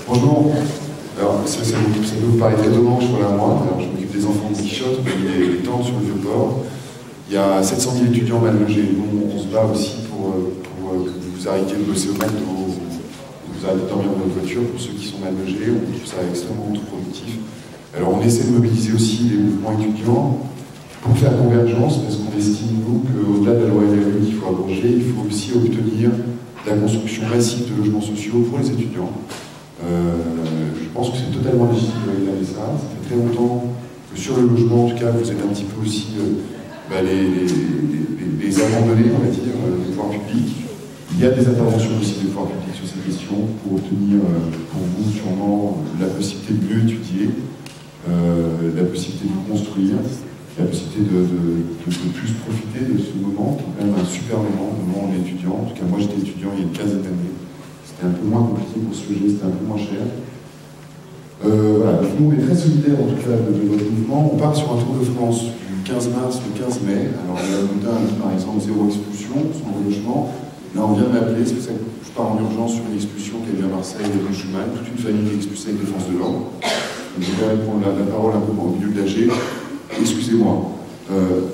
Bonjour. Alors, ça peut vous paraître étonnant, je suis là moi. Alors, je m'occupe des enfants de Quichotte, des tentes sur le Vieux-Port. Il y a 700 000 étudiants mal logés. Nous, on se bat aussi pour que vous arrêtiez de bosser au McDo, vous arrêtez de dormir dans votre voiture pour ceux qui sont mal logés. On trouve ça extrêmement productif. Alors, on essaie de mobiliser aussi les mouvements étudiants pour faire convergence, parce qu'on estime, nous, qu'au-delà de la loi LRU qu'il faut abroger, il faut aussi obtenir la construction massive de logements sociaux pour les étudiants. Je pense que c'est totalement légitime de réclamer ça. Ça fait très longtemps que sur le logement, en tout cas, vous êtes un petit peu aussi les abandonnés, on va dire, des pouvoirs publics. Il y a des interventions aussi des pouvoirs publics sur ces questions pour obtenir, pour vous, sûrement, la possibilité de mieux étudier, la possibilité de construire, la possibilité de plus profiter de ce moment, qui est quand même un super moment, le moment où on est étudiant. En tout cas, moi j'étais étudiant il y a une quinzaine d'années. C'était un peu moins compliqué pour se loger, c'était un peu moins cher. Voilà, donc nous on est très solidaires en tout cas de votre mouvement. On part sur un Tour de France du 15 mars au 15 mai. Alors la Bouddha a mis par exemple 0 expulsion, sans relogement. Là on vient de m'appeler, c'est pour ça que je pars en urgence sur une expulsion qui a eu à Marseille et rue Schumann, toute une famille qui est expulsée avec des forces de l'ordre. Je vais prendre la parole un peu au milieu de l'âge. Excusez-moi.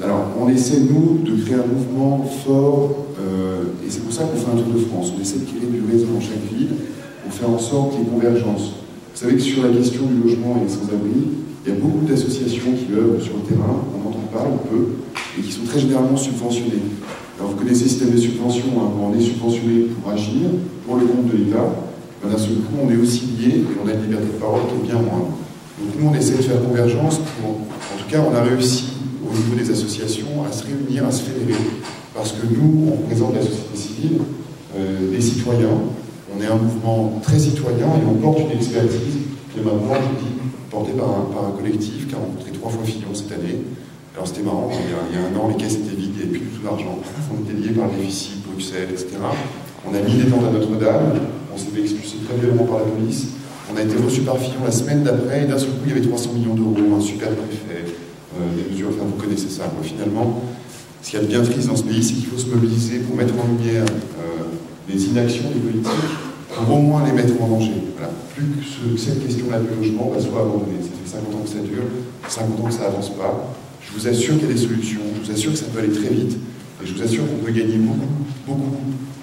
Alors, on essaie, nous, de créer un mouvement fort, et c'est pour ça qu'on fait un Tour de France. On essaie de créer du réseau dans chaque ville, pour faire en sorte qu'il y ait convergence. Vous savez que sur la question du logement et des sans-abri, il y a beaucoup d'associations qui œuvrent sur le terrain, on n'entend pas, on peut, et qui sont très généralement subventionnées. Alors, vous connaissez le système de subvention, hein, on est subventionné pour agir, pour le compte de l'État. D'un seul coup, on est aussi lié, et on a une liberté de parole qui est bien moindre. Donc nous, on essaie de faire convergence pour... En tout cas, on a réussi, au niveau des associations, à se réunir, à se fédérer. Parce que nous, on représente la société civile, des citoyens. On est un mouvement très citoyen et on porte une expertise qui est maintenant, je dis, portée par un collectif qui a rencontré 3 fois Fillon cette année. Alors c'était marrant, il y a un an, les caisses étaient vides, il n'y avait plus du tout d'argent. On était liés par le déficit, Bruxelles, etc. On a mis des tentes à Notre-Dame, on s'est fait expulser très violemment par la police. On a été reçu par Fillon la semaine d'après, et d'un seul coup, il y avait 300 millions d'euros, un super préfet, des mesures, enfin vous connaissez ça. Quoi. Finalement, ce qu'il y a de bien triste dans ce pays, c'est qu'il faut se mobiliser pour mettre en lumière les inactions des politiques, pour au moins les mettre en danger. Voilà. Plus que cette question-là du logement soit abandonnée. Ça fait 50 ans que ça dure, 50 ans que ça n'avance pas. Je vous assure qu'il y a des solutions, je vous assure que ça peut aller très vite, et je vous assure qu'on peut gagner beaucoup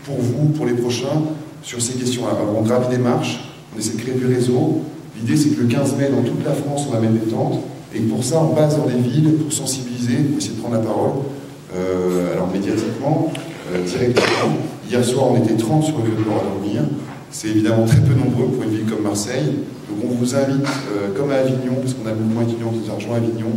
pour vous, pour les prochains, sur ces questions-là. Alors on gravit des marches, on essaie de créer du réseau. L'idée, c'est que le 15 mai, dans toute la France, on va mettre des tentes. Et pour ça, on passe dans des villes pour sensibiliser, pour essayer de prendre la parole. Alors, médiatiquement, directement. Hier soir, on était 30 sur le Vieux-Port à dormir. C'est évidemment très peu nombreux pour une ville comme Marseille. Donc, on vous invite, comme à Avignon, parce qu'on a le mouvement étudiant des argents à Avignon.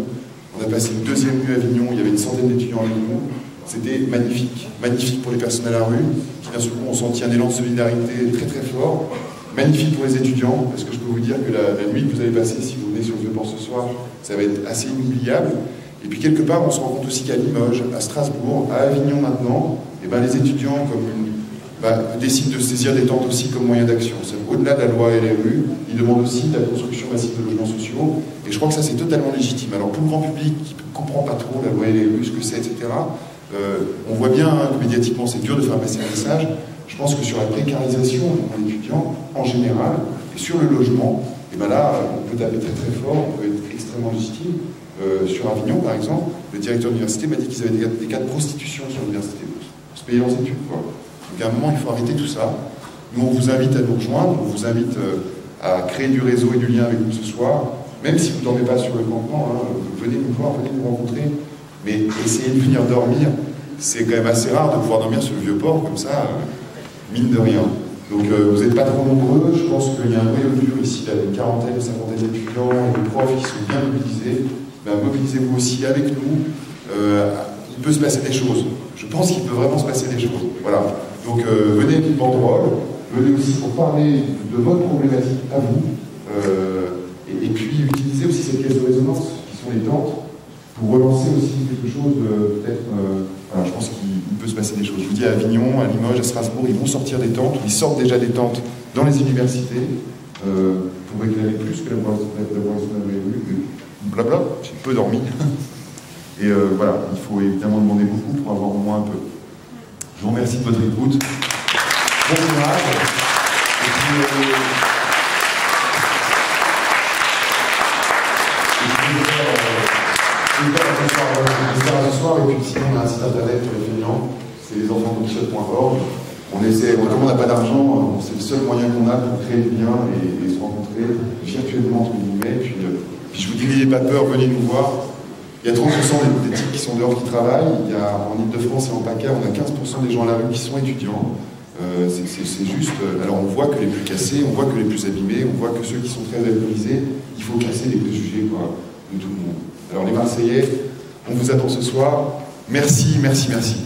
On a passé une 2e nuit à Avignon, il y avait une centaine d'étudiants à Avignon. C'était magnifique. Magnifique pour les personnes à la rue, qui d'un seul coup ont senti un élan de solidarité très très fort. Magnifique pour les étudiants, parce que je peux vous dire que la nuit que vous allez passer, si vous venez sur le Vieux-Port ce soir, ça va être assez inoubliable. Et puis quelque part, on se rend compte aussi qu'à Limoges, à Strasbourg, à Avignon maintenant, et ben, les étudiants décident de saisir des tentes aussi comme moyen d'action. Au-delà de la loi LRU, ils demandent aussi la construction massive de logements sociaux, et je crois que ça c'est totalement légitime. Alors pour le grand public qui ne comprend pas trop la loi LRU, ce que c'est, etc., on voit bien que médiatiquement c'est dur de faire passer un message. Je pense que sur la précarisation des étudiants, en général, et sur le logement, et ben là, on peut taper très très fort, on peut être extrêmement légitime. Sur Avignon, par exemple, le directeur de l'université m'a dit qu'ils avaient des cas de prostitution sur l'université, pour se payer leurs études. Quoi. Donc à un moment, il faut arrêter tout ça. Nous, on vous invite à nous rejoindre, on vous invite à créer du réseau et du lien avec nous ce soir, même si vous ne dormez pas sur le campement, hein, venez nous voir, venez nous rencontrer, mais essayez de venir dormir. C'est quand même assez rare de pouvoir dormir sur le Vieux-Port, comme ça, mine de rien. Donc vous n'êtes pas trop nombreux, je pense qu'il y a un noyau dur ici, là, une quarantaine, 50 d'étudiants et de profs qui sont bien mobilisés. Ben, mobilisez-vous aussi avec nous. Il peut se passer des choses. Je pense qu'il peut vraiment se passer des choses. Voilà. Donc venez avec une banderole, venez aussi pour parler de votre problématique à vous, et puis utilisez aussi cette caisse de résonance qui sont les tentes pour relancer aussi quelque chose de peut-être. Voilà, je pense qu'il peut se passer des choses. Je vous dis à Avignon, à Limoges, à Strasbourg, ils vont sortir des tentes, ils sortent déjà des tentes dans les universités pour réclamer plus que la voisin blabla, j'ai peu dormi. Et voilà, il faut évidemment demander beaucoup pour avoir au moins un peu. Je vous remercie de votre écoute. Bon courage. Et puis, ce soir, et puis sinon on a un site internet pour les feignants, c'est lesenfantsdonquichotte.org. On essaie, comme on n'a pas d'argent, c'est le seul moyen qu'on a pour créer du lien et se rencontrer virtuellement entre guillemets. Puis je vous dis, n'ayez pas peur, venez nous voir. Il y a 30% des types qui sont dehors qui travaillent. Il y a, en Ile-de-France et en PACA, on a 15% des gens à la rue qui sont étudiants. C'est juste, alors on voit que les plus cassés, on voit que les plus abîmés, on voit que ceux qui sont très alcoolisés, il faut casser les préjugés quoi, de tout le monde. Alors les Marseillais, on vous attend ce soir. Merci, merci, merci.